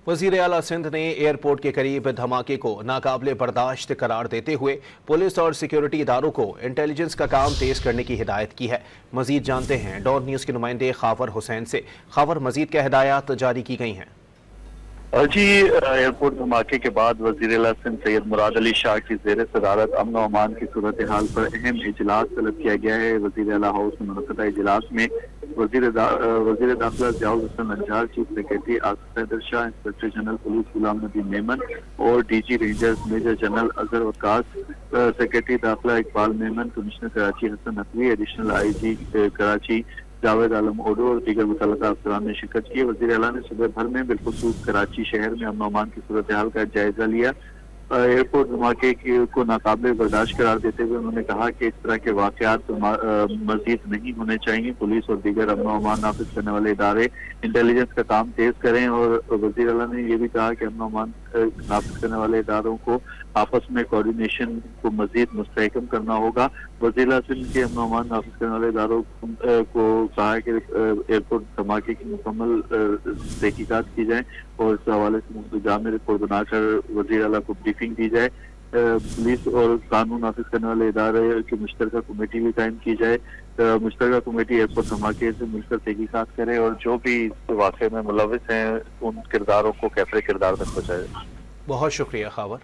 वज़ीर आला सिंध ने एयरपोर्ट के करीब धमाके को नाकाबिले बर्दाश्त करार देते हुए पुलिस और सिक्योरिटी इदारों को इंटेलिजेंस का काम तेज करने की हिदायत की है। मजीद जानते हैं डॉन न्यूज़ के नुमाइंदे खावर हुसैन से। खावर, मजीद क्या हिदायत जारी की गई हैं? जी, एयरपोर्ट धमाके के बाद वज़ीर आला सिंध सैयद मुराद अली शाह की ज़ेर सदारत अमन व अमान की सूरत हाल पर अहम इजलास तलब किया गया है। वज़ीर आला हाउस में मुनक़दा इजलास में वज़ीर दाखिला Ziaul Hasan Anjar, chief secretary Asif Haider Shah, inspector general police Ghulam Nabi Memon और DG rangers major general Azhar Waqas, secretary दाखिला Iqbal Memon, commissioner Karachi Hasan Naqvi, additional IG Karachi Javed Alam Odho और दीगर मुतल्लिका अफसरान ने शिरकत की। वज़ीर आला ने सुबह भर में बिलखुसूस कराची शहर में अमन अमान की सूरत हाल का जायजा लिया। एयरपोर्ट धमाके को नाकाबिले बर्दाश्त करार देते हुए उन्होंने कहा कि इस तरह के वाक़यात मज़ीद नहीं होने चाहिए। पुलिस और दीगर अमन अमान नाफिज करने वाले इदारे इंटेलिजेंस का काम तेज करें। और वज़ीर आला ने यह भी कहा कि अमन अमान नाफिज करने वाले इदारों को आपस में कोऑर्डिनेशन को मजीद मुस्तहकम करना होगा। वज़ीर आला सिंध के अमन अमान नाफिज करने वाले इदारों को कहा है कि एयरपोर्ट धमाके की मुकम्मल तहकीकात की जाए और इस हवाले से मुंतज़ाम रिपोर्ट बनाकर वज़ीर आला को ब्रीफिंग दी जाए। पुलिस और कानून नाफिज करने वाले इदारे की मुश्तरका कमेटी भी कायम की जाए। मुश्तरका कमेटी एयरपोर्ट धमाके से मिलकर तहकीकात करे और जो भी इस वाक़े में मुलविस हैं उन किरदारों को कैफरे किरदार तक पहुँचाए। बहुत शुक्रिया खावर।